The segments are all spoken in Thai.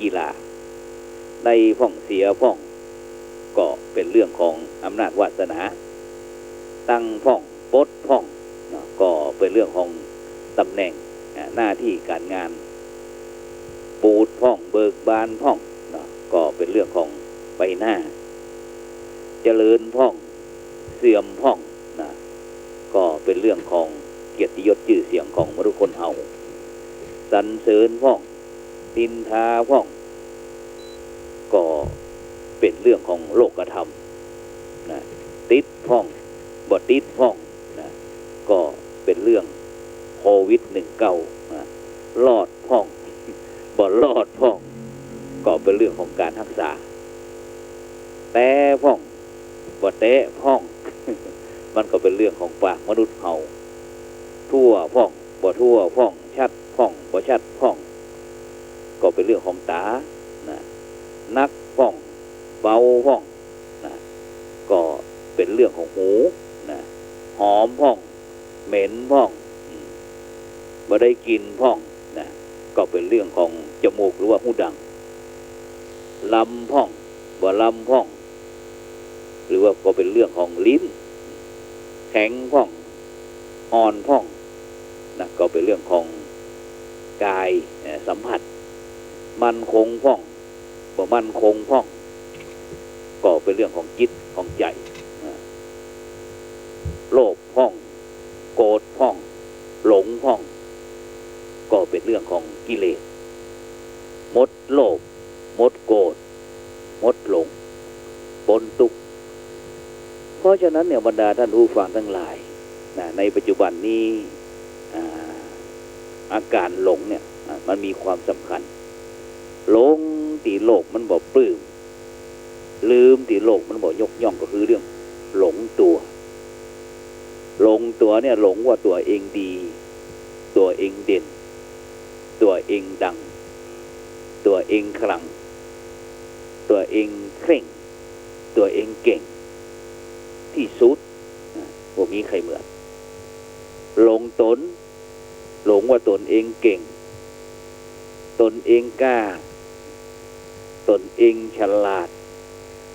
กีฬาได้พ่องเสียพ่องก็เป็นเรื่องของอำนาจวาสนาตั้งพ่องปดพ่องก็เป็นเรื่องของตำแหน่งหน้าที่การงานปูดพ่องเบิกบานพ่องก็เป็นเรื่องของใบหน้าเจริญพ่องเสื่อมพ่องก็เป็นเรื่องของเกียรติยศชื่อเสียงของมนุษย์คนเฮาสรรเสริญพ่องนินทาพ่องก็เป็นเรื่องของโลกธรรมติดพ่องบ่ติดพ่องก็เป็นเรื่องโควิด-19รอดพ่องบ่รอดพ่องก็เป็นเรื่องของการรักษาแต่พ่องบ่แตะพ่อง มันก็เป็นเรื่องของปากมนุษย์เฮาทั่วพ่องบ่ทั่วพ่องชัดพ่องบ่ชัดพ่องก็เป็นเรื่องของตานักพ่องเบาพ่องก็เป็นเรื่องของหูหอมพ่องเหม็นพ่องบ่ได้กินพ่องก็เป็นเรื่องของจมูกหรือว่าหูดังลำพ่องบ่ลำพ่องหรือว่าก็เป็นเรื่องของลิ้นแข็งพ่องอ่อนพ่องก็เป็นเรื่องของกายสัมผัสมั่นคงพ่องบ่มั่นคงพ่องก็เป็นเรื่องของจิตของใจโลภพ่องโกรธพ่องหลงพ่องก็เป็นเรื่องของกิเลสหมดโลภหมดโกรธหมดหลงปนทุกข์เพราะฉะนั้นเนี่ยบรรดาท่านผู้ฟังทั้งหลายในปัจจุบันนี้อาการหลงเนี่ยมันมีความสำคัญหลงตีโลกมันบอกปลื้มลืมตีโลกมันบอกยกย่องก็คือเรื่องหลงตัวหลงตัวเนี่ยหลงว่าตัวเองดีตัวเองเด่นตัวเองดังตัวเองขลังตัวเองเคร่งตัวเองเก่งที่สุดบ่มีใครเหมือนหลงตนหลงว่าตนเองเก่งตนเองกล้าตนเองฉลาด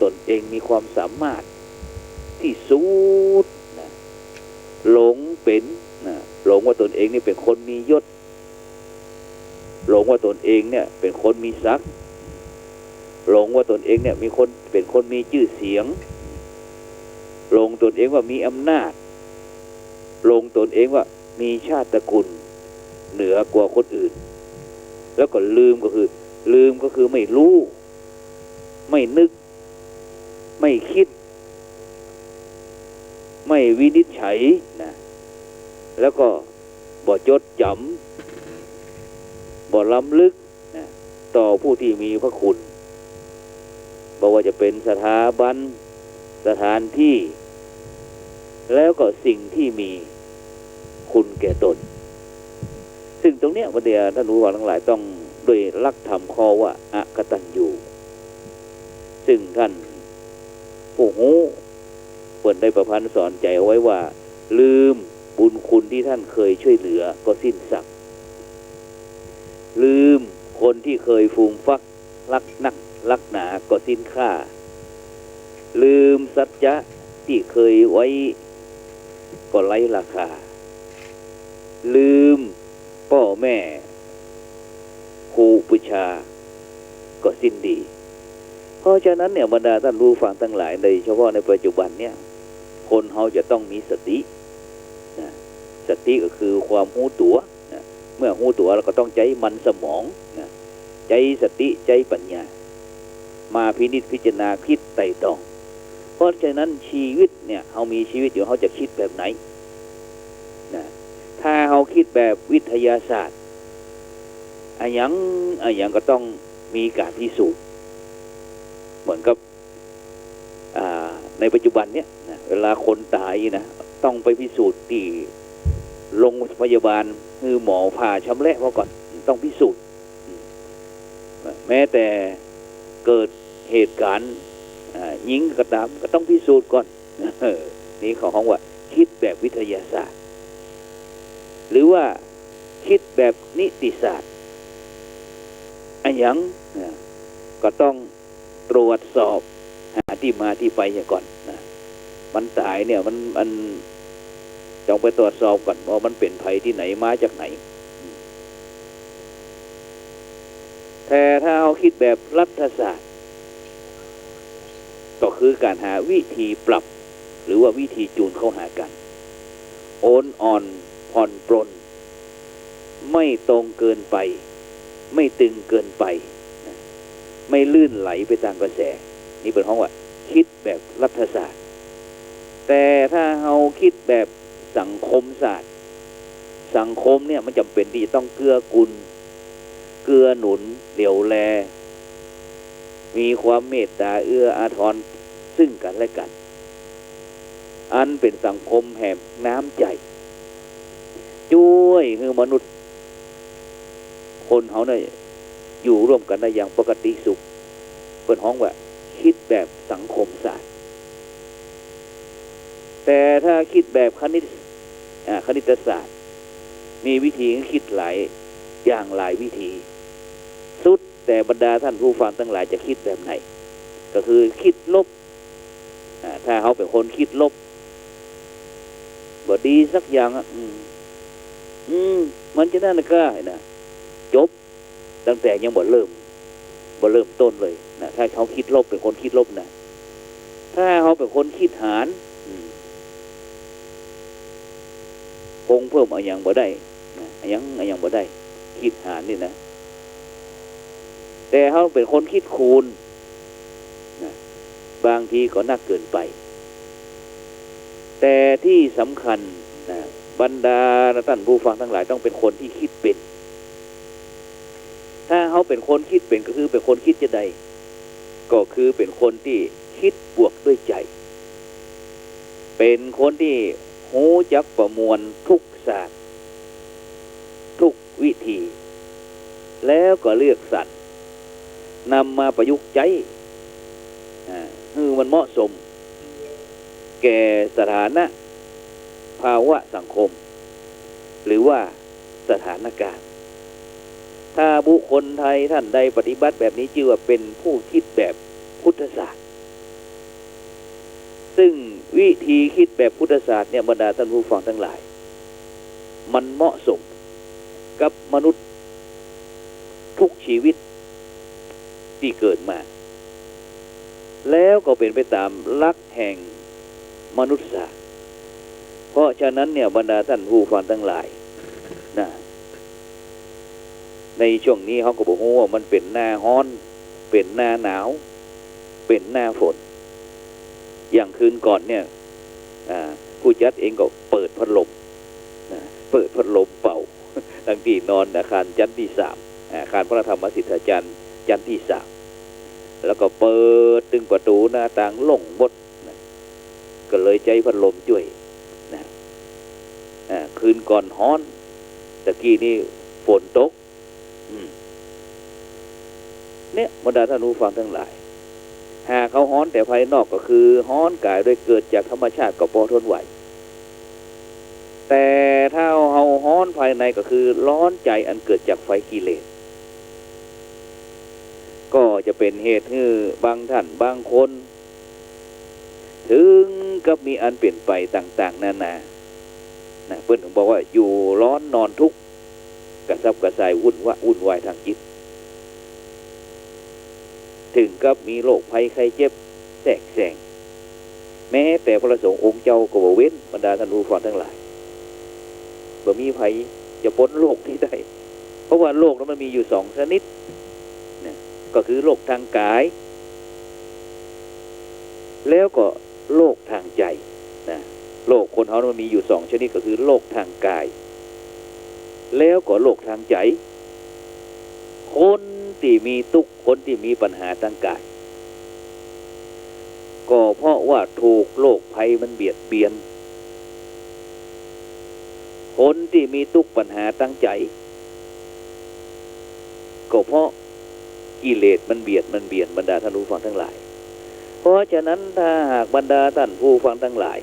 ตนเองมีความสามารถที่สุดหลงเป็นหลงว่าตนเองนี่เป็นคนมียศหลงว่าตนเองเนี่ยเป็นคนมีศักดิ์หลงว่าตนเองเนี่ยเป็นคนมีชื่อเสียงหลงตนเองว่ามีอำนาจหลงตนเองว่ามีชาติตระกูลเหนือกว่าคนอื่นแล้วก็ลืมก็คือไม่รู้ไม่นึกไม่คิดไม่วินิจฉัยแล้วก็บ่จดจำบ่ล้ำลึกต่อผู้ที่มีพระคุณบ่ว่าจะเป็นสถาบันสถานที่แล้วก็สิ่งที่มีคุณแก่ตนซึ่งตรงเนี้ยบรรดาท่านผู้ฟังทั้งหลายต้องด้วยหลักธรรมข้อว่าอกตัญญูซึ่งท่านผู้รู้เปิดได้ประพันธ์สอนใจเอาไว้ว่าลืมบุญคุณที่ท่านเคยช่วยเหลือก็สิ้นสักลืมคนที่เคยฟูมฟักรักนักรักหนาก็สิ้นค่าลืมสัจจะที่เคยไว้ก็ไร้ราคาลืมพ่อแม่ครูบูชาก็สิ้นดีเพราะฉะนั้นเนี่ยบรรดาท่านผู้ฟังทั้งหลายในเฉพาะในปัจจุบันเนี่ยคนเราจะต้องมีสติสติก็คือความรู้ตัวเมื่อรู้ตัวเราก็ต้องใจมันสมองใจสติใจปัญญามาพินิจพิจารณาคิดไต่ตรองเพราะฉะนั้นชีวิตเนี่ยเรามีชีวิตอยู่เราจะคิดแบบไหนถ้าเราคิดแบบวิทยาศาสตร์อันยังก็ต้องมีการพิสูจน์เหมือนกับในปัจจุบันเนี่ยเวลาคนตายนะต้องไปพิสูจน์ที่โรงพยาบาลคือหมอผ่าชำแหละมาก่อนต้องพิสูจน์แม้แต่เกิดเหตุการณ์ยิงกระตามก็ต้องพิสูจน์ก่อนนี่ของว่าคิดแบบวิทยาศาสตร์หรือว่าคิดแบบนิติศาสตร์อันยัง ก็ต้องตรวจสอบหาที่มาที่ไปก่อนนะมันตายเนี่ยมันต้องไปตรวจสอบก่อนว่ามันเป็นภัยที่ไหนมาจากไหนแต่ถ้าเราคิดแบบรัฐศาสตร์ก็คือการหาวิธีปรับหรือว่าวิธีจูนเข้าหากันโอนอ่อนผ่อนปรนไม่ตรงเกินไปไม่ตึงเกินไปไม่ลื่นไหลไปตามกระแสนี่เป็นห้องว่าคิดแบบรัฐศาสตร์แต่ถ้าเราคิดแบบสังคมศาสตร์สังคมเนี่ยมันจำเป็นที่จะต้องเกื้อกูลเกื้อหนุนเหลียวแลมีความเมตตาเอื้ออาทรซึ่งกันและกันอันเป็นสังคมแห่งน้ำใจช่วยให้มนุษย์คนเขาเนี่ยอยู่ร่วมกันได้อย่างปกติสุขเป็นห้องว่าคิดแบบสังคมศาสตร์แต่ถ้าคิดแบบคณิตศาสตร์มีวิธีคิดหลายอย่างหลายวิธีสุดแต่บรรดาท่านผู้ฟังทั้งหลายจะคิดแบบไหนก็คือคิดลบถ้าเขาเป็นคนคิดลบบ่ดีสักอย่างมันจะน่าหนักนะจบตั้งแต่ยังบ่เริ่มต้นเลยนะถ้าเขาคิดลบเป็นคนคิดลบนะถ้าเขาเป็นคนคิดหารคงเพิ่มอะไรอย่างบ่ได้นะอะไรอย่างบ่ได้คิดหารนี่นะแต่เขาเป็นคนคิดคูณนะบางทีก็นักเกินไปแต่ที่สำคัญนะบรรดาท่านผู้ฟังทั้งหลายต้องเป็นคนที่คิดเป็นถ้าเขาเป็นคนคิดเป็นก็คือเป็นคนคิดจะใดก็คือเป็นคนที่คิดบวกด้วยใจเป็นคนที่รู้จักประมวลทุกศาสตร์ทุกวิธีแล้วก็เลือกสรรนำมาประยุกต์ใช้ให้มันเหมาะสมแก่สถานะภาวะสังคมหรือว่าสถานการณ์ถ้าบุคคลไทยท่านใดปฏิบัติแบบนี้ชื่อว่าเป็นผู้คิดแบบพุทธศาสตร์ซึ่งวิธีคิดแบบพุทธศาสตร์เนี่ยบรรดาท่านผู้ฟังทั้งหลายมันเหมาะสมกับมนุษย์ทุกชีวิตที่เกิดมาแล้วก็เป็นไปตามหลักแห่งมนุษยศาสตร์เพราะฉะนั้นเนี่ยบรรดาท่านผู้ฟังทั้งหลายนะในช่วงนี้เขาก็บอกว่ามันเป็นหน้าร้อนเป็นหน้าหนาวเป็นหน้าฝนอย่างคืนก่อนเนี่ยผู้จัดเองก็เปิดพัดลมเปิดพัดลมเป่าตั้งที่นอนอาคารชั้นที่3อาคารพระธรรมสิทธาจารย์ชั้นที่3แล้วก็เปิดตึงประตูหน้าต่างล่งหมดก็เลยใจพัดลมช่วยคืนก่อนฮ้อนตะกี้นี่ฝนตกเนี่ยบรรดาท่านผู้ฟังทั้งหลายหากเขาฮ้อนแต่ภายนอกก็คือฮ้อนกายโดยเกิดจากธรรมชาติก็พอทนไหวแต่ถ้าเขาฮ้อนภายในก็คือร้อนใจอันเกิดจากไฟกิเลสก็จะเป็นเหตุให้บางท่านบางคนถึงกับมีอันเปลี่ยนไปต่างๆนานาเพื่อนถึงบอกว่าอยู่ร้อนนอนทุกข์กระซับกระส่ายวุ่นวายทางจิตถึงกับมีโรคภัยไข้เจ็บแทรกแซงแม้แต่พระสงฆ์องค์เจ้าก็บ่เว้นบรรดาท่านผู้ฟังทั้งหลายบ่มีภัยจะพ้นโรคที่ใดเพราะว่าโรคนั้นมันมีอยู่2ชนิดก็คือโรคทางกายแล้วก็โรคทางใจโรคคนเขามันมีอยู่2ชนิดก็คือโรคทางกายแล้วก็โรคทางใจคนที่มีทุกข์คนที่มีปัญหาทางกายก็เพราะว่าถูกโรคภัยมันเบียดเบียนคนที่มีทุกข์ปัญหาทางใจก็เพราะกิเลสมันเบียดบรรดาท่านผู้ฟังทั้งหลายเพราะฉะนั้นถ้าหากบรรดาท่านผู้ฟังทั้งหลาย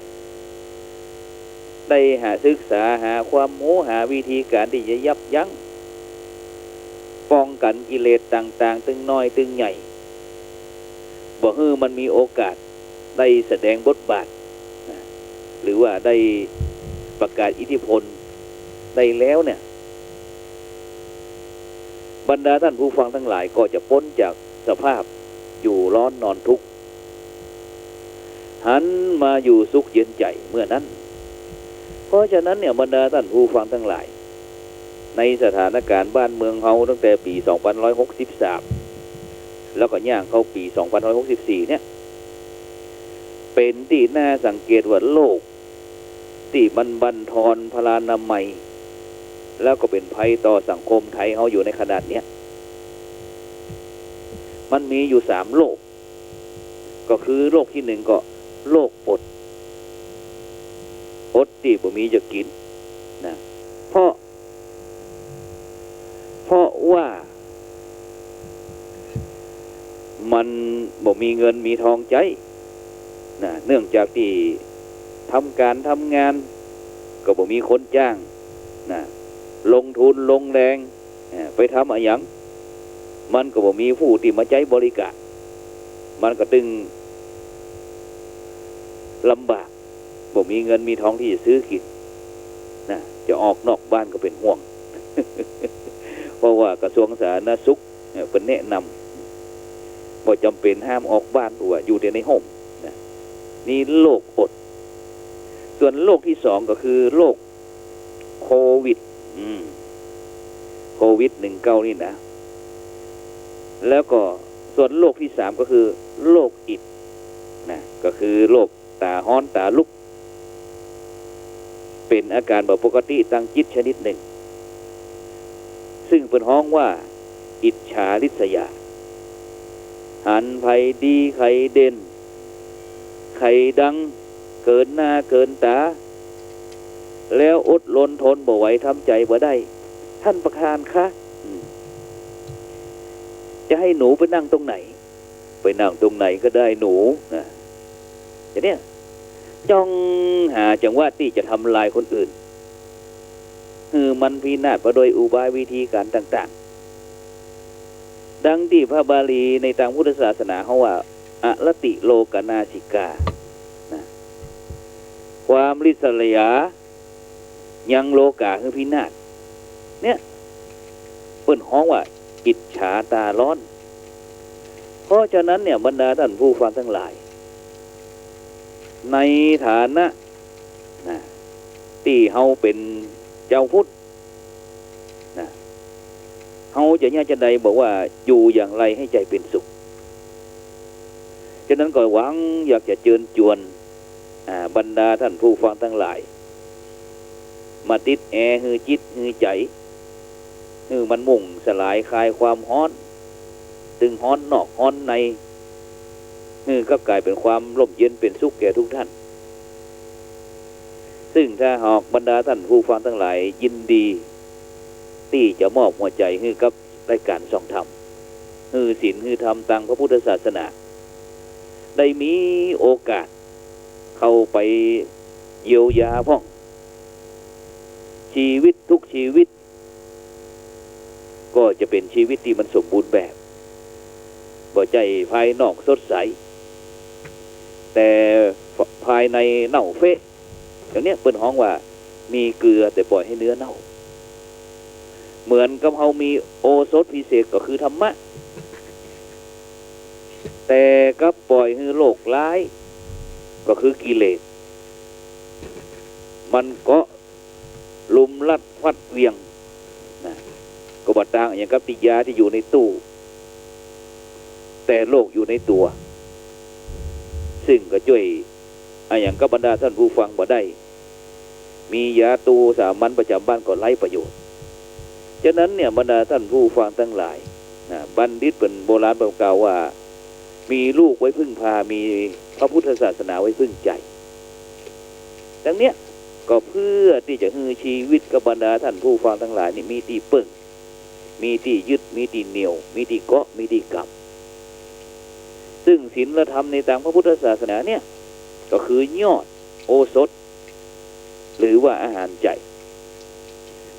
ได้หาศึกษาหาความรู้หาวิธีการที่จะยับยั้งป้องกันกิเลสต่างๆตึงน้อยตึงใหญ่ บ่ฮื้อมันมีโอกาสได้แสดงบทบาทหรือว่าได้ประกาศอิทธิพลได้แล้วเนี่ยบรรดาท่านผู้ฟังทั้งหลายก็จะพ้นจากสภาพอยู่ร้อนนอนทุกข์หันมาอยู่สุขเย็นใจเมื่อนั้นเพราะฉะนั้นเนี่ยบรรดาท่านผู้ฟังทั้งหลายในสถานการณ์บ้านเมืองเฮาตั้งแต่ปี2563แล้วก็ย่างเข้าปี2564เนี่ยเป็นที่น่าสังเกตว่าโลกที่มันบั่นทอนพลานามัยแล้วก็เป็นภัยต่อสังคมไทยเฮาอยู่ในขนาดเนี้ยมันมีอยู่3โรคก็คือโรคที่1ก็โรคอดที่บ่มีจะกินนะเพราะว่ามันบ่มีเงินมีทองใจนะเนื่องจากที่ทำการทำงานก็บ่มีคนจ้างนะลงทุนลงแรงไปทำอะไรอย่างมันก็บ่มีผู้ที่มาใจบริการมันก็ตึงลำบากบ่มีเงินมีทองที่จะซื้อกินนะจะออกนอกบ้านก็เป็นห่วง เพราะว่ากระทรวงสาธารณสุขเป็นแนะนำว่าจำเป็นห้ามออกบ้านเพราะว่าอยู่แต่ในห้องนะนี่โรคอดส่วนโรคที่2ก็คือโรคโควิด19นี่นะแล้วก็ส่วนโรคที่3ก็คือโรคอิดนะก็คือโรคตาฮ้อนตาลุกเป็นอาการแบบปกติทางจิตชนิดหนึ่งซึ่งเป็นห้องว่าอิจฉาริษยาหันไผดีไข่เด่นไข่ดังเกินหน้าเกินตาแล้วอดรนทนบ่ไหวทำใจบ่ได้ท่านประธานคะจะให้หนูไปนั่งตรงไหนไปนั่งตรงไหนก็ได้หนูนะอย่างนี้จ้องหาจังหวะที่จะทำลายคนอื่นมันพินาศไปโดยอุบายวิธีการต่างๆดังที่พระบาลีในทางพุทธศาสนาเขาว่าอรติโลกนาสิกานะความริษยายังโลกาคือพินาศเนี่ยเปิ้นฮ้องว่าอิจฉาตาร้อนเพราะฉะนั้นเนี่ยบรรดาท่านผู้ฟังทั้งหลายในฐานะที่เฮาเป็นเจ้าพุทธนะเฮาจะเนี่ยจะใดบอกว่าอยู่อย่างไรให้ใจเป็นสุขฉะนั้นก็หวังอยากจะเชิญชวนบรรดาท่านผู้ฟังทั้งหลายมาติดแอร์ฮือจิตฮือใจฮือมันมุ่งสลายคลายความฮ้อนตึงฮ้อนนอกฮ้อนในก็กลายเป็นความร่มเย็นเป็นสุขแก่ทุกท่านซึ่งถ้าหากบรรดาท่านผู้ฟังทั้งหลายยินดีที่จะมอบหัวใจให้กับรายการส่องธรรมศีลธรรมตามพระพุทธศาสนาได้มีโอกาสเข้าไปเยียวยาพ่องชีวิตทุกชีวิตก็จะเป็นชีวิตที่มันสมบูรณ์แบบบ่ใจภายนอกสดใสแต่ภายในเน่าเฟะอย่างนี้เปิ้นฮ้องว่ามีเกลือแต่ปล่อยให้เนื้อเน่าเหมือนกับเฮามีโอสถพิเศษก็คือธรรมะแต่ก็ปล่อยให้โลกร้ายก็คือกิเลสมันก็ลุมลัดฟัดเวียงนะก็บ่ต่างอย่างกับติยาที่อยู่ในตู้แต่โลกอยู่ในตัวซึ่งก็ช่วยอย่างกับบรรดาท่านผู้ฟังบ่ได้มียาตูสามัญประจำบ้านก็ไร้ประโยชน์ฉะนั้นเนี่ยบรรดาท่านผู้ฟังทั้งหลายบัณฑิตเป็นโบราณกล่าวว่ามีลูกไว้พึ่งพามีพระพุทธศาสนาไว้พึ่งใจดังเนี้ยก็เพื่อที่จะให้ชีวิตกับบรรดาท่านผู้ฟังทั้งหลายนี่มีที่ปึ้งมีที่ยึดมีที่เหนี่ยวมีที่เกาะมีที่กำซึ่งศีลธรรมในทางพระพุทธศาสนาเนี่ยก็คือยอดโอสถหรือว่าอาหารใจ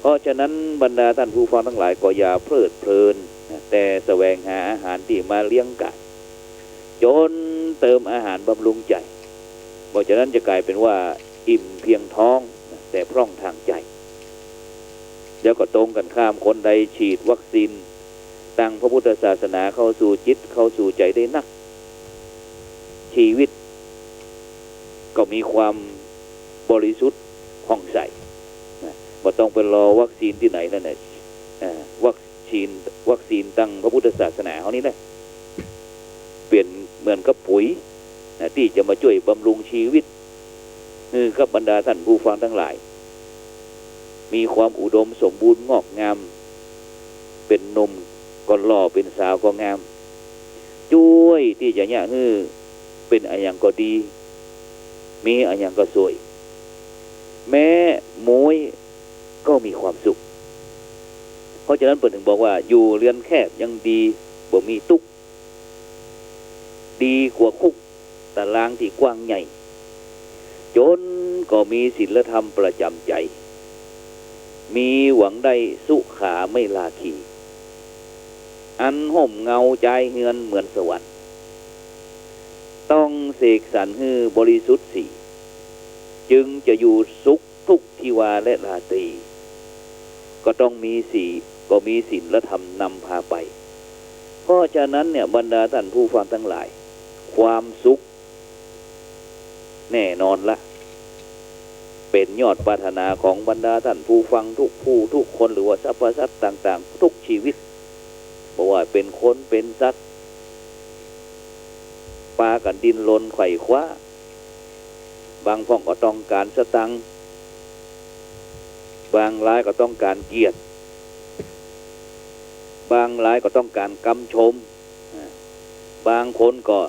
เพราะฉะนั้นบรรดาท่านผู้ฟังทั้งหลายก็อย่าเพลิดเพลินแต่แสวงหาอาหารที่มาเลี้ยงกาย จนเติมอาหารบำรุงใจเพราะฉะนั้นจะกลายเป็นว่าอิ่มเพียงท้องแต่พร่องทางใจแล้วก็ตรงกันข้ามคนใดฉีดวัคซีนตั้งพระพุทธศาสนาเข้าสู่จิตเข้าสู่ใจได้นักชีวิตก็มีความบริสุทธิ์ผ่องใสบ่ต้องไปรอวัคซีนที่ไหนนั่นแหละวัคซีนตั้งพระพุทธศาสนาเขานี่แหละเปลี่ยนเหมือนกับปุ๋ยที่จะมาช่วยบำรุงชีวิตกับบรรดาท่านผู้ฟังทั้งหลายมีความอุดมสมบูรณ์งอกงามเป็นหนุ่มก็หล่อเป็นสาวก็งามช่วยที่จะเนี่ยเป็นอะไรอย่างก็ดีมีอะไรอย่างก็สวยแม้มวยก็มีความสุขเพราะฉะนั้นเปิดถึงบอกว่าอยู่เรือนแคบยังดีบ่มีตุกดีกว่าคุกตารางที่กว้างใหญ่จนก็มีศีลธรรมประจำใจมีหวังได้สุขาไม่ลาคีอันห่มเงาใจเฮือนเหมือนสวรรค์ต้องเสกสรรให้บริสุทธิ์สีจึงจะอยู่สุขทุกทิวาและราตรีก็ต้องมีศีลและธรรมนำพาไปเพราะฉะนั้นเนี่ยบรรดาท่านผู้ฟังทั้งหลายความสุขแน่นอนละเป็นยอดปรารถนาของบรรดาท่านผู้ฟังทุกคนหรือว่าสรรพสัตว์ต่างๆทุกชีวิตบอกว่าเป็นคนเป็นสัตว์ปลากันดินรนไขว่คว้าบางพ่องก็ต้องการสตังค์บางรายก็ต้องการเกียรติบางรายก็ต้องการคำชมบางคนก็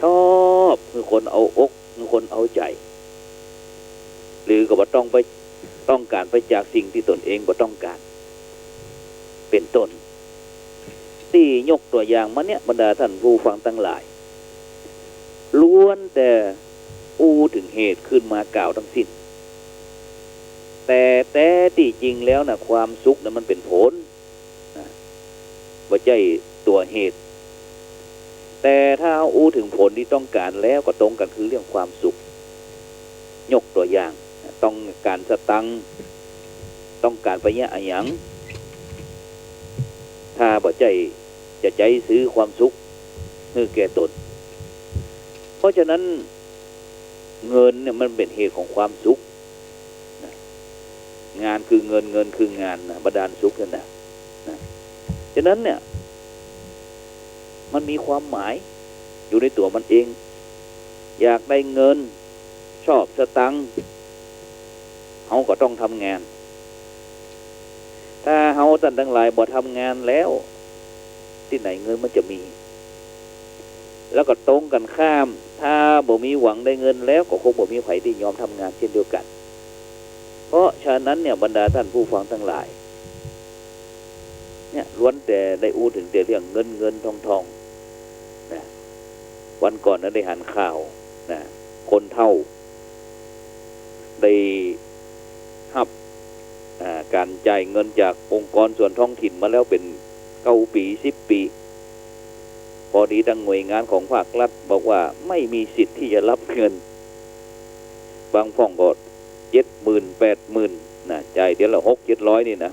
ชอบคือคนเอาอกคือคนเอาใจหรือก็บ่ต้องการไปจากสิ่งที่ตนเองบ่ต้องการเป็นต้นที่ยกตัวอย่างมาเนี่ยบรรดาท่านผู้ฟังทั้งหลายล้วนแต่ถึงเหตุขึ้นมากล่าวทั้งสิ้นแต่ที่จริงแล้วนะความสุขนะมันเป็นผลบ่ใช่ตัวเหตุแต่ถ้าถึงผลที่ต้องการแล้วก็ตรงกันคือเรื่องความสุขยกตัวอย่างต้องการสตังค์ต้องการไปเนี่ยอะไรอย่างถ้าบ่ใจจะใจซื้อความสุขให้แก่ตนเพราะฉะนั้นเงินเนี่ยมันเป็นเหตุของความสุขงานคือเงินคืองานนะบรรดาลสุขนั่นนะฉะนั้นเนี่ยมันมีความหมายอยู่ในตัวมันเองอยากได้เงินชอบสตังค์เขาก็ต้องทำงานถ้าเขาท่านทั้งหลายบ่ทำงานแล้วที่ไหนเงินมันจะมีแล้วก็ตรงกันข้ามถ้าบ่มีหวังได้เงินแล้วก็คงบ่มีใครที่ยอมทำงานเช่นเดียวกันเพราะฉะนั้นเนี่ยบรรดาท่านผู้ฟังทั้งหลายเนี่ยล้วนแต่ได้ถึงแต่เรื่องเงินทองนะวันก่อนนั้นได้หันข่าวนะคนเฒ่าได้รับการจ่ายเงินจากองค์กรส่วนท้องถิ่นมาแล้วเป็น9 ปี10 ปีพอดีทางหน่วยงานของภาครัฐบอกว่าไม่มีสิทธิ์ที่จะรับเงินบางพ่องก็70,000 80,000นะจ่ายเดือนละ600-700นี่นะ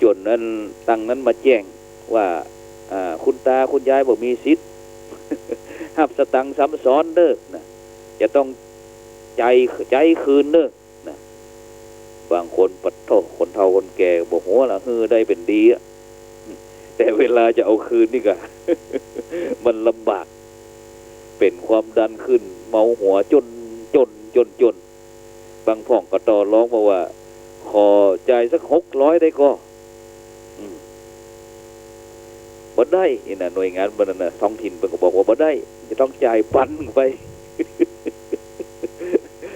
จนนั้นตั้งนั้นมาแจ้งว่าคุณตาคุณยายบอกมีสิทธิ์ หับสตังค์ซ้ำซ้อนเด้อนะจะต้องใจคืนเด้อนะบางคนปัดโทษคนเฒ่าคนแก่บอกหัวละได้เป็นดีอะแต่เวลาจะเอาคืนนี่ก็ มันลำบากเป็นความดันขึ้นเมาหัวจนบางพ่องก็ต่อร้องมาว่าขอจ่ายสัก600ได้ก็บ่ได้นี่นะหน่วยงานบ่นั่นน่ะท้องถิ่นเพิ่นก็บอกว่าบ่ได้จะต้องจ่ายปันไป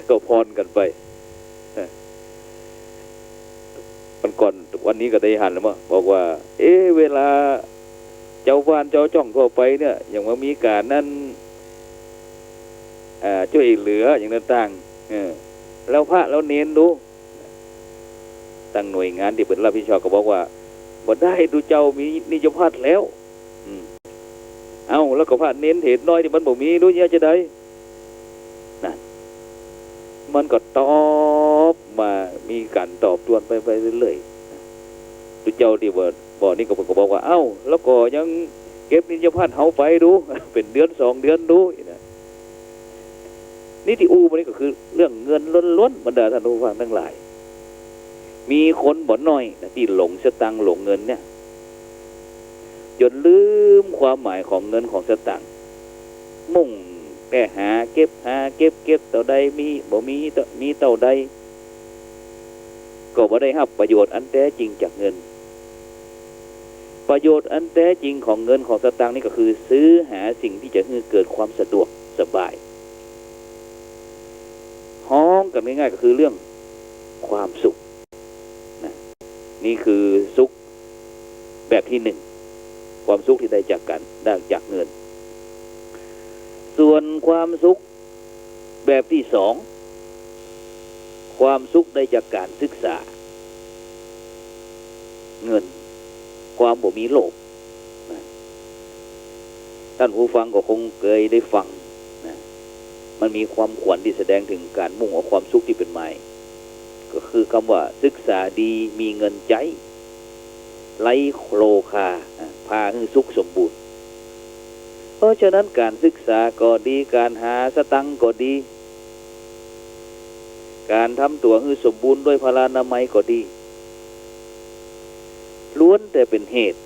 ก็พรกันไปวันก่อนวันนี้ก็ได้หันแล้วมั้งบอกว่าเวลาเจ้าบ้านเจ้าจ้องทั่วไปเนี่ยอย่างว่ามีการนั้นช่วยเหลืออย่างต่างๆแล้วพระแล้วเน้นดูตั้งหน่วยงานที่เป็นรับผิดชอบก็บอกว่าบ่ได้ดูเจ้ามีนิจพัฒน์แล้ว แล้วก็พระเน้นเห็นน้อยที่มันบ่มีรู้เนี่ยจะได้นั่นมันก็ตอบมามีการตอบตวนไปเรื่อยๆดูเจ้าที่บ่นี่ก็บอกว่าเอ้าแล้วก็ยังเก็บนิยพันธ์เฮาไปดู เป็นเดือน2 เดือนดูนี่ที่มันนี่ก็คือเรื่องเงินล้วนๆบรรดาท่านผู้ฟังทั้งหลายมีคนบ่น้อยนะที่หลงสตังค์หลงเงินเนี่ยจนลืมความหมายของเงินของสตังค์มุ่งแต่หาเก็บเต่าใดมีบ่มีเต่าใดก็บ่ได้รับประโยชน์อันแท้จริงจากเงินประโยชน์อันแท้จริงของเงินของสตังค์นี่ก็คือซื้อหาสิ่งที่จะให้เกิดความสะดวกสบายห้องกันง่ายๆก็คือเรื่องความสุขนะนี่คือสุขแบบที่ 1ความสุขที่ได้จากกันได้จากเงินส่วนความสุขแบบที่ 2ความสุขได้จากการศึกษาเงินความบ่มีโลภนะท่านผู้ฟังก็คงเคยได้ฟังนะมันมีความขวัญที่แสดงถึงการมุ่งเอาความสุขที่เป็นหมายก็คือคำว่าศึกษาดีมีเงินใจไร้โลคาพาให้สุขสมบูรณ์เพราะฉะนั้นการศึกษาก็ดีการหาสตังค์ก็ดีการทำตัวให้สมบูรณ์ด้วยพลานามัยก็ดีล้วนแต่เป็นเหตุ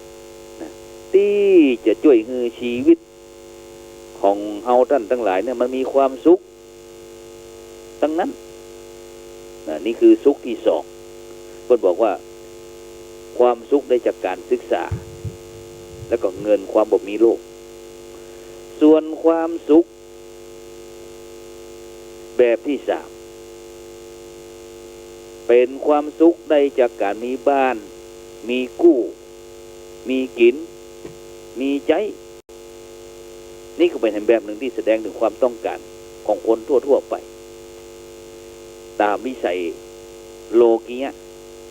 นะที่จะช่วยให้ชีวิตของเฮาท่านทั้งหลายเนี่ยมันมีความสุขทั้งนั้นนี่คือสุขที่ 2เพิ่นบอกว่าความสุขได้จากการศึกษาแล้วก็เงินความบ่มีโลภส่วนความสุขแบบที่ 3เป็นความสุขได้จากการมีบ้านมีกู้มีกินมีใจนี่ก็เป็นแบบหนึ่งที่แสดงถึงความต้องการของคนทั่วๆไปตามวิสัยโลกียะ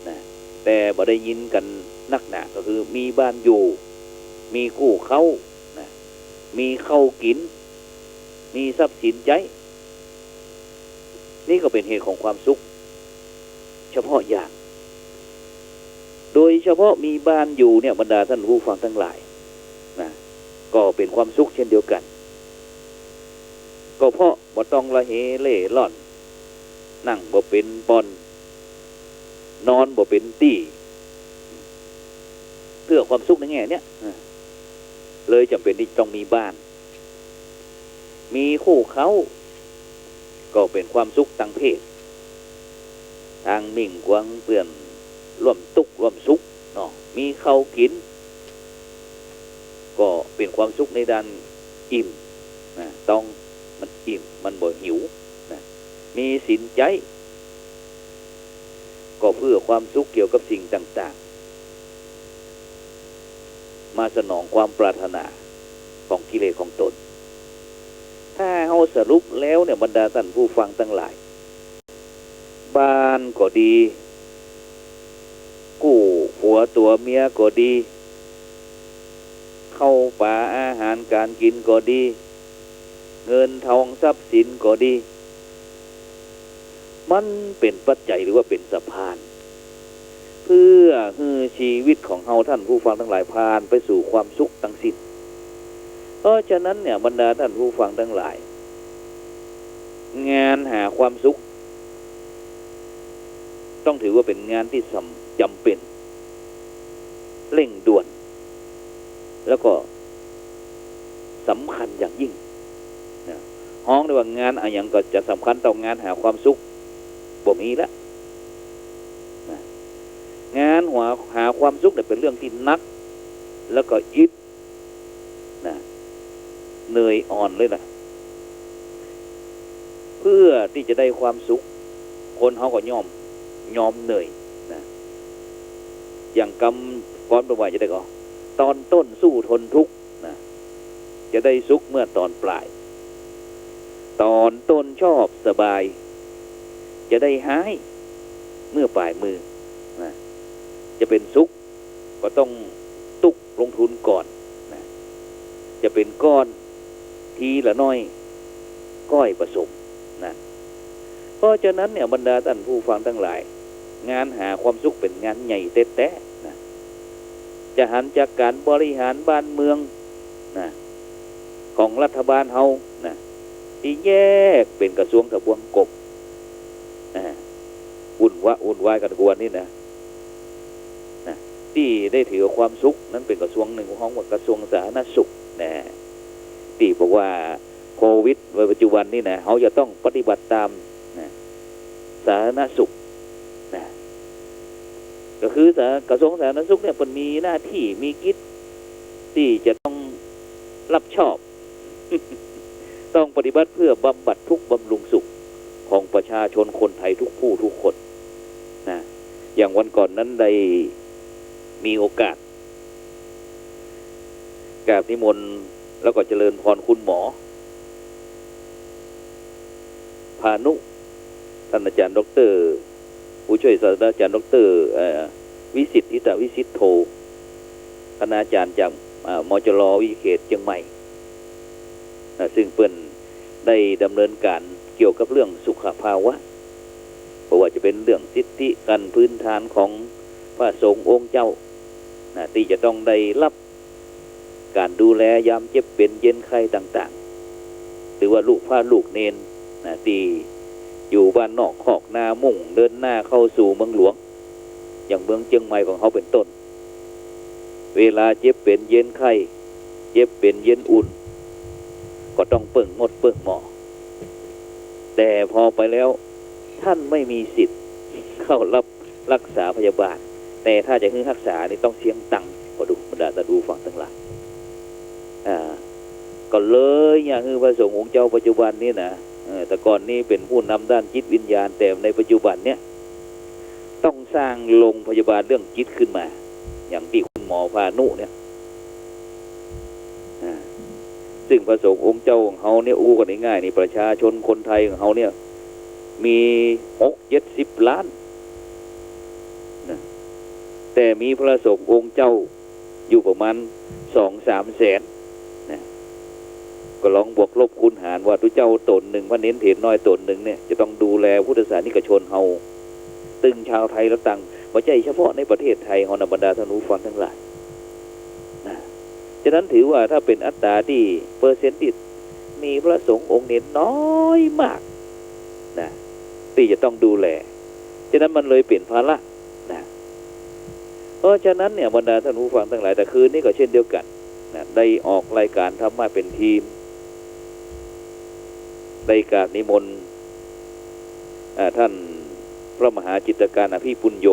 นะแต่บ่ได้ยินกันนักหนาก็คือมีบ้านอยู่มีกู้เข้านะมีเข้ากินมีทรัพย์สินใจนี่ก็เป็นเหตุของความสุขเฉพาะอย่างโดยเฉพาะมีบ้านอยู่เนี่ยบรรดาท่านผู้ฟังทั้งหลายนะก็เป็นความสุขเช่นเดียวกันก็เพราะบ่ต้องละเหเล่ร่อนนั่งบ่เป็นปอนนอนบ่เป็นตี้เพื่อความสุขในแง่เนี้ยเลยจำเป็นที่ต้องมีบ้านมีคู่เขาก็เป็นความสุขทางเพศทางมิ่งกวางเปื่อนร่วมทุกข์ร่วมสุขเนาะมีข้าวกินก็เป็นความสุขในด้านอิ่มนะต้องมันอิ่มมันบ่หิวนะมีสินใจก็เพื่อความสุขเกี่ยวกับสิ่งต่างๆมาสนองความปรารถนาของกิเลสของตนถ้าเฮาสรุปแล้วเนี่ยบรรดาท่านผู้ฟังทั้งหลายบ้านก็ดีกู้ผัวตัวเมียก็ดีเข้าป่าอาหารการกินก็ดีเงินทองทรัพย์สินก็ดีมันเป็นปัจจัยหรือว่าเป็นสะพานเพื่อให้ชีวิตของเฮาท่านผู้ฟังทั้งหลายผ่านไปสู่ความสุขทั้งสิ้นเพราะฉะนั้นเนี่ยบรรดาท่านผู้ฟังทั้งหลายงานหาความสุขต้องถือว่าเป็นงานที่จำเป็นเร่งด่วนแล้วก็สำคัญอย่างยิ่งนะห้องในว่างานอะไรอย่างก็จะสำคัญต่องานหาความสุขบ่มีแล้วนะงานหาความสุขเนี่ยเป็นเรื่องที่นักแล้วก็ยึดนะเหนื่อยอ่อนเลยนะเพื่อที่จะได้ความสุขคนเขาก็ยอมเหนื่อยนะอย่างกำก้อนประวัติจะได้ก็ตอนต้นสู้ทนทุกข์นะจะได้สุขเมื่อตอนปลายตอนต้นชอบสบายจะได้หายเมื่อปลายมือนะจะเป็นสุขก็ต้องตุกลงทุนก่อนนะจะ จะเป็นก้อนทีละน้อยก้อยผสมนะเพราะฉะนั้นเนี่ยบรรดาท่านผู้ฟังทั้งหลายงานหาความสุขเป็นงานใหญ่แท้ๆนะจะหันจากการบริหารบ้านเมืองนะของรัฐบาลเฮานะที่แยกเป็นกระทรวงทบวงกบอุ่นวายกันกวนนี่นะที่ได้ถือความสุขนั้นเป็นกระทรวงหนึ่งของห้องว่ากระทรวงสาธารณสุขนะที่บอกว่าโควิดในปัจจุบันนี่นะเขาจะต้องปฏิบัติตามนะสาธารณสุขนะก็คือกระทรวงสาธารณสุขเนี่ยมันมีหน้าที่มีกิจที่จะต้องรับชอบ ต้องปฏิบัติเพื่อบำบัดทุกข์บำรุงสุขของประชาชนคนไทยทุกผู้ทุกคนนะอย่างวันก่อนนั้นได้มีโอกาสกราบนิมนต์แล้วก็เจริญพรคุณหมอพานุท่านอาจารย์ดร.ผู้ช่วยศาสตราจารย์ดร.วิสิทธิตวิสิทธิโทคณาจารย์จากมจร.วิเขตเชียงใหม่ซึ่งเปิ้นได้ดำเนินการเกี่ยวกับเรื่องสุขภาวะเพราะว่าจะเป็นเรื่องสิทธิการพื้นฐานของพระสงฆ์องค์เจ้าที่จะต้องได้รับการดูแลยามเจ็บเป็นเย็นไข้ต่างๆหรือว่าลูกพาลูกเนนที่อยู่บ้านนอกคอกนามุ่งเดินหน้าเข้าสู่เมืองหลวงอย่างเมืองเชียงใหม่ของเขาเป็นต้นเวลาเจ็บเป็นเย็นไข้เจ็บเป็นเย็นอุ่นก็ต้องเปิ่งงดเปิ่งหมอแต่พอไปแล้วท่านไม่มีสิทธิ์เข้ารับรักษาพยาบาลแต่ถ้าจะให้รักษานี่ต้องเสียงตังค์ก็ดูบรรดาดูฟังทั้งหลายก็เลยอย่างคือพระสงฆ์องค์เจ้าปัจจุบันนี่นะแต่ก่อนนี้เป็นผู้นำด้านจิตวิญญาณแต่ในปัจจุบันเนี่ยต้องสร้างโรงพยาบาลเรื่องจิตขึ้นมาอย่างที่คุณหมอพานุเนี่ยซึ่งพระสงฆ์องค์เจ้าของเขาเนี่ยอู้กันง่ายๆนี่ประชาชนคนไทยของเขาเนี่ยมี60-70 ล้านนะแต่มีพระสงฆ์องค์เจ้าอยู่ประมาณ2-3 แสนนะก็ลองบวกลบคูณหารว่าทุเจ้าตนหนึ่งพระเน้นเถรน้อยตนหนึ่งเนี่ยจะต้องดูแลพุทธศาสนิกชนเฮาตึงชาวไทยและต่างไม่ใช่เฉพาะในประเทศไทยของบรรดาท่านผู้ฟังทั้งหลายฉะนั้นถือว่าถ้าเป็นอัตราที่เปอร์เซ็นต์ที่มีพระสงฆ์องค์เน้นน้อยมากนะที่จะต้องดูแลฉะนั้นมันเลยเปลี่ยนภาระนะเพราะฉะนั้นเนี่ยบรรดาท่านผู้ฟังทั้งหลายแต่คืนนี้ก็เช่นเดียวกันนะได้ออกรายการธรรมะเป็นทีมได้กราบนิมนต์ท่านพระมหาจิตรการอภิปุญโญ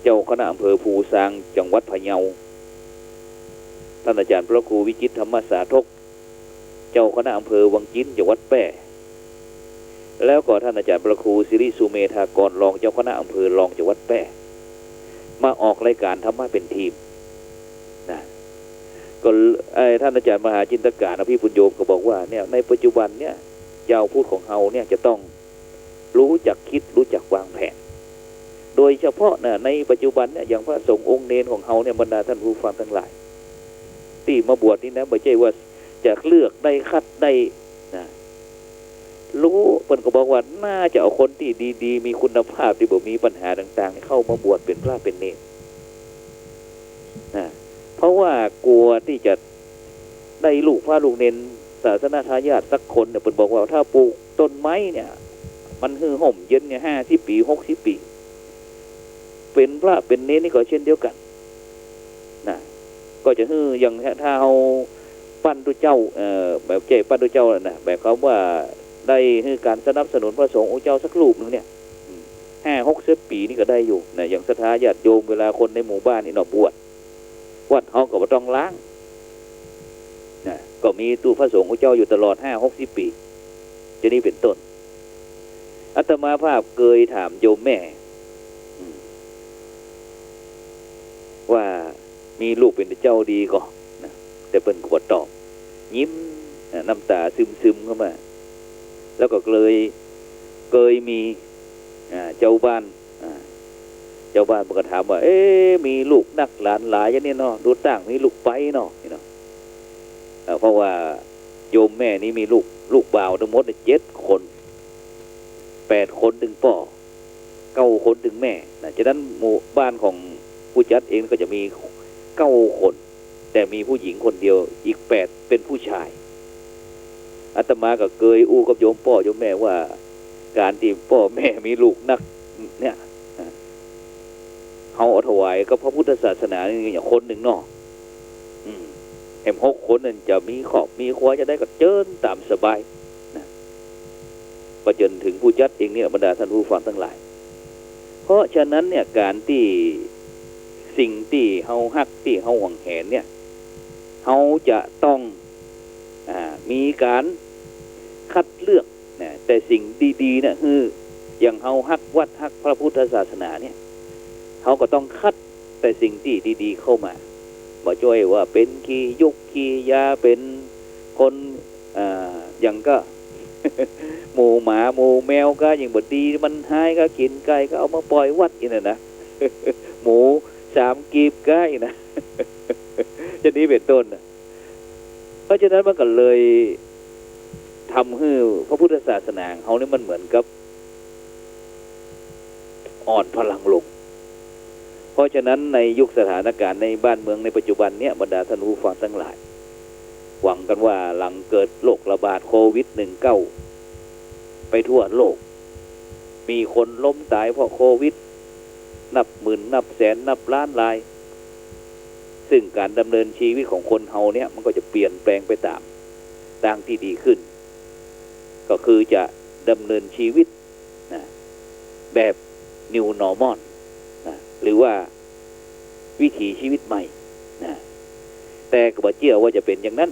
เจ้าคณะอำเภอภูซางจังหวัดพะเยาท่านอาจารย์พระครูวิจิตรธรรมสาธกเจ้าคณะอำเภอวังจิ้นจังหวัดแปร่แล้วก็ท่านอาจารย์พระครูสิริสุเมธากรรองเจ้าคณะอำเภอรองจังหวัดแปร่มาออกรายการธรรมะเป็นทีมนะก็ท่านอาจารย์มหาจินตการอภิปุญโญก็บอกว่าเนี่ยในปัจจุบันเนี่ยเจ้าพูดของเฮาเนี่ยจะต้องรู้จักคิดรู้จักวางแผนโดยเฉพาะนะในปัจจุบันเนี่ยอย่างพระสงฆ์องค์เนรของเฮาเนี่ยบรรดาท่านผู้ฟังทั้งหลายที่มาบวชนี่นะไม่ใช่ว่าจะเลือกได้คัดได้นะรู้เพิ่นก็บอกว่าน่าจะเอาคนที่ดีๆมีคุณภาพที่บ่มีปัญหาต่างๆเข้ามาบวชเป็นพระเป็นเนรนะเพราะว่ากลัวที่จะได้ลูกพระลูกเนรศาสนาทายาทสักคนเนี่ยเพิ่นบอกว่าถ้าปลูกต้นไม้เนี่ยมันหือห่มเย็นเนี่ย50 ปี60 ปีเป็นพระเป็นเนรนี่ก็เช่นเดียวกันนะก็จะฮืออย่างถ้าเอาปั้นตุเจ้าแบบเจ้ปั้นตุเจ้านะแบบเขาว่าได้ฮือการสนับสนุนพระสงฆ์องค์เจ้าสักรูปนึงเนี่ย50-60 ปีนี่ก็ได้อยู่นะอย่างศรัทธาญาติโยมเวลาคนในหมู่บ้านนี่เนาะบวชวัดเฮาก็บ่ต้องล้างนะก็มีตู้พระสงฆ์องค์เจ้าอยู่ตลอด50-60 ปีจะนี่เป็นต้นอาตมาภาพเคยถามโยมแม่ว่ามีลูกเป็นเจ้าดีก็นะแต่เปิ้นก็บ่ตอบยิ้มน้ำตาซึมๆเข้ามาแล้วก็เคยมีเจ้าบ้านมันก็ถามว่ามีลูกนักหลานหลายอย่างนี้เนาะดูต่างมีลูกไปเนาะนี่เนาะ เพราะว่าโยมแม่นี้มีลูกบ่าวทั้งหมด7 คน 8 คนถึงป่อ9 คนถึงแม่นะฉะนั้นหมู่บ้านของผู้จัดเองก็จะมี9 คนแต่มีผู้หญิงคนเดียวอีก8เป็นผู้ชายอาตมาก็เคยอู้กับโยมพ่อโยมแม่ว่าการที่พ่อแม่มีลูกนักเนี่ยเขาถวายก็พระพุทธศาสนานี่อย่างคนหนึ่งเนาะเห็น6 คนนั่นจะมีครอบมีครัวจะได้ก็เจิญตามสบายนะไปจนถึงผู้จัดเองเนี่ยบรรดาท่านผู้ฟังทั้งหลายเพราะฉะนั้นเนี่ยการที่สิ่งที่เฮาฮักที่เฮาหวังแหนเนี่ยเฮาจะต้องมีการคัดเลือกนะแต่สิ่งดีๆเนี่ยคืออย่างเฮาฮักวัดฮักพระพุทธศาสนาเนี่ยเฮาก็ต้องคัดแต่สิ่งที่ดีๆเข้ามาบ่ช่วยว่าเป็นขี้ยุกขี้ยาเป็นคนอย่างก็ หมูหมาหมูแมวก็อย่างบดดีมันหายก็กินไก่ก็เอามาปล่อยวัดอีกนะ หมู3 กีบไก่นะ จะนี้เป็นต้นนะเพราะฉะนั้นมันก็เลยทำให้พระพุทธศาสนาเขานี่มันเหมือนกับอ่อนพลังลงเพราะฉะนั้นในยุคสถานการณ์ในบ้านเมืองในปัจจุบันเนี้ยบรรดาท่านผู้ฟังทั้งหลายหวังกันว่าหลังเกิดโรคระบาดโควิด-19 ไปทั่วโลกมีคนล้มตายเพราะโควิดนับหมื่นนับแสนนับล้านรายซึ่งการดำเนินชีวิตของคนเฮาเนี่ยมันก็จะเปลี่ยนแปลงไปตามทางที่ดีขึ้นก็คือจะดำเนินชีวิตนะแบบ New Normal นะหรือว่าวิถีชีวิตใหม่นะแต่ก็บ่เชื่อว่าจะเป็นอย่างนั้น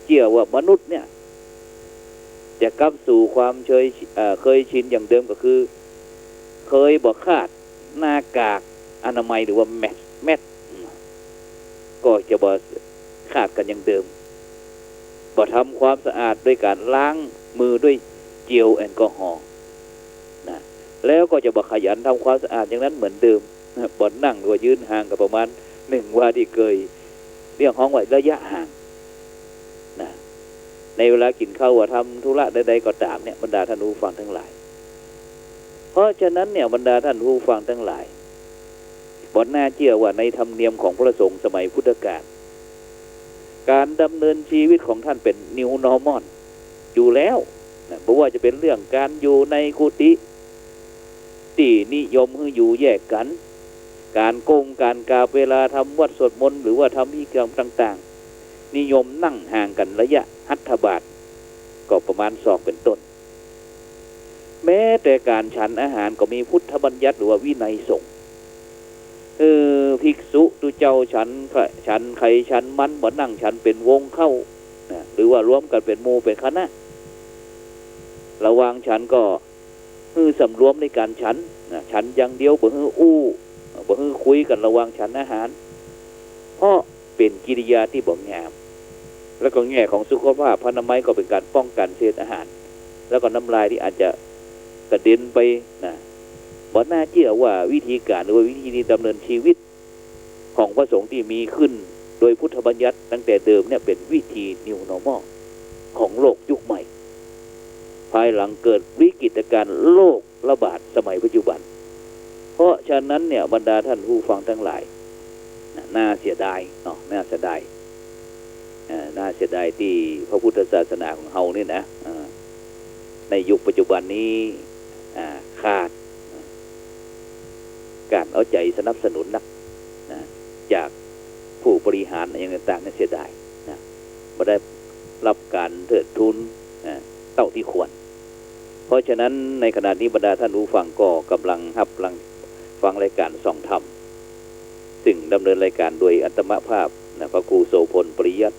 เชื่อว่ามนุษย์เนี่ยจะกลับสู่ความเคยชินอย่างเดิมก็คือเคยบ่คาดหน้ากากอนามัยหรือว่าแมสก็จะบ่ขาดกันอย่างเดิมบ่ทำความสะอาดด้วยการล้างมือด้วยเจลแอลกอฮอล์นะแล้วก็จะบ่ขยันทำความสะอาดอย่างนั้นเหมือนเดิมบ่นั่งหรือว่ายืนห่างกับประมาณ1 วาที่เคยเรียกห้องไว้ระยะห่างนะในเวลากินข้าวว่าทำธุระใดๆก็ตามเนี่ยบรรดาท่านผู้ฟังทั้งหลายเพราะฉะนั้นเนี่ยบรรดาท่านผู้ฟังทั้งหลายบ่น่าเชื่อว่าในธรรมเนียมของพระสงฆ์สมัยพุทธกาลการดำเนินชีวิตของท่านเป็น New Normal อยู่แล้วนะเพราะว่าจะเป็นเรื่องการอยู่ในกุฏิที่นิยมให้อยู่แยกกันการการกราบเวลาทำวัดสวดมนต์หรือว่าทำพิธีกรรมต่างๆนิยมนั่งห่างกันระยะหัตถบาทก็ประมาณศอกเป็นต้นแม้แต่การฉันอาหารก็มีพุทธบัญญัติหรือว่าวินัยสงฆ์ภิกษุตุเจ้าฉันใครฉันมันบ่นั่งฉันเป็นวงเข้านะหรือว่ารวมกันเป็นหมู่เป็นคณะระวังฉันก็สำรวมในการฉันนะฉันอย่างเดียวบ่บ่คุยกันระวังฉันอาหารเพราะเป็นกิริยาที่บ่งามแล้วก็แง่ของสุขภาพพรรณนามัยก็เป็นการป้องกันเศษอาหารแล้วก็น้ำลายที่อาจจะกระเด็นไปนะบ่น่าเชื่อว่าวิธีการหรือว่าวิธีดำเนินชีวิตของพระสงฆ์ที่มีขึ้นโดยพุทธบัญญัติตั้งแต่เดิมเนี่ยเป็นวิธี New Normal ของโลกยุคใหม่ภายหลังเกิดวิกฤตการณ์โรคระบาดสมัยปัจจุบันเพราะฉะนั้นเนี่ยบรรดาท่านผู้ฟังทั้งหลายน่าเสียดายเนาะน่าเสียดายที่พระพุทธศาสนาของเฮานี่นะในยุคปัจจุบันนี้ขาดการเอาใจสนับสนุนนักจากผู้บริหารอย่างต่างๆนั่นเสียดายนะไม่ได้รับการเทิดทูนเท่าที่ควรเพราะฉะนั้นในขณะนี้บรรดาท่านผู้ฟังก็กำลังฟังรายการส่องธรรมซึ่งดำเนินรายการโดยอัตมภาพพระครูโสพลปริยัติ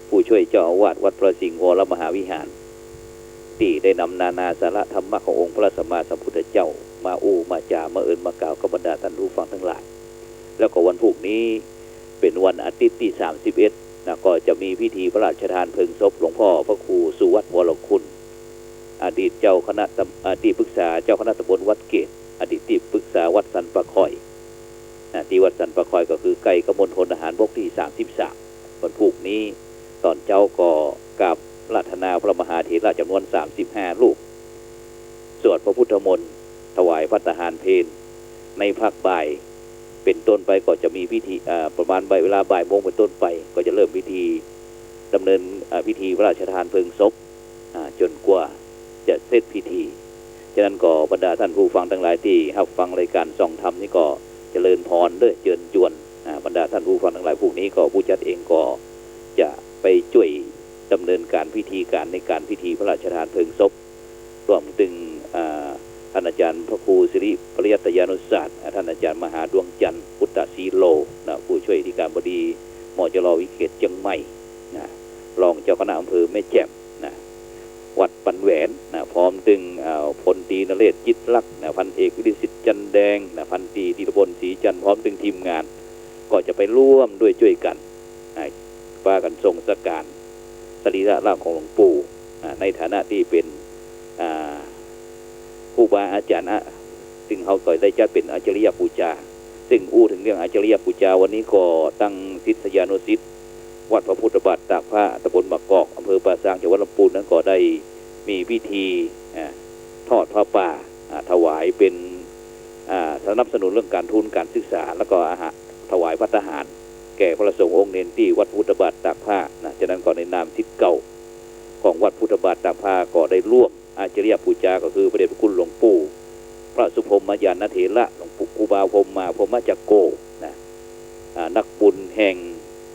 ผู้ช่วยเจ้าอาวาสวัดพระสิงห์วรมหาวิหารที่ได้นำนานาสาระธรรมะขององค์พระสัมมาสัมพุทธเจ้ามามาจามาเอิญมากล่าวกับบรรดาท่านผู้ฟังทั้งหลายแล้วก็วันพรุ่งนี้เป็นวันอาทิตย์ที่31นะก็จะมีพิธีพระราชทานเพลิงศพหลวงพ่อพระครูสุวัฒน์วรคุณอดีตเจ้าคณะที่ปรึกษาเจ้าคณะตำบลวัดเกตอดีตที่ปรึกษาวัดสันปะคอยที่วัดสันปะคอยก็คือไกลกมลพลทหารบกที่33วันพรุ่งนี้ ตอนเจ้าก็กับราธนาพระมหาเถระจำนวน35 รูปสวดพระพุทธมนต์ถวายพระทหารเพลในภาคบ่ายเป็นต้นไปก็จะมีพิธีประมาณเวลาบ่ายโมงเป็นต้นไปก็จะเริ่มพิธีดำเนินพิธีพระราชทานเพลิงศพจนกว่าจะเสร็จพิธีฉะนั้นก็บรรดาท่านผู้ฟังทั้งหลายที่รับฟังรายการส่องธรรมนี่ก็เจริญพรเด้อเจิญจวนบรรดาท่านผู้ฟังทั้งหลายพวกนี้ก็ผู้จัดเองก็จะไปช่วยดำเนินการพิธีการในการพิธีพระราชทานเพลิงศพรวมถึงท่านอาจารย์พระครูสิริปริยัตยานุศาสตร์ท่านอาจารย์มหาดวงจันทร์พุทธศีโลนะผู้ช่วยที่การบดีมจร.วิเขตเชียงใหม่นะรองเจ้าคณะอำเภอแม่แจ่มนะวัดปันแหวนนะพร้อมถึงพลตรีนเรศจิตลักษณ์นะพันเอกวิริสิทธิ์จันแดงนะพันตรีธีรพลศรีจันทร์พร้อมถึงทีมงานก็จะไปร่วมด้วยช่วยกันว่ากันทรงสการสรีระร่างของหลวงปู่ในฐานะที่เป็นครูบาอาจารย์ซึ่งเขาก็ได้จัดเป็นอาจาริยปูชาซึ่งอู้ถึงเรื่องอาจาริยปูชาวันนี้ก็ตั้งศิษยานุศิษย์วัดพระพุทธบาทตากผ้าตำบลบางกอกอำเภอป่าซางจังหวัดลำพูนนั้นก็ได้มีพิธีทอดพระป่าถวายเป็นสนับสนุนเรื่องการทุนการศึกษาแล้วก็ถวายพระทหารแก่พระสงฆ์องค์เนนที่วัดพุทธบาทตากผ้านะฉะนั้นก็ในนามศิษย์เก่าของวัดพุทธบาทตากผ้าก็ได้ร่วมอาจาริยปูชาก็คือพระเดชพระคุณหลวงปู่พระสุพรหมยานเถระหลวงปู่ครูบาพรหมมาพรหมจักโกนะนักบุญแห่ง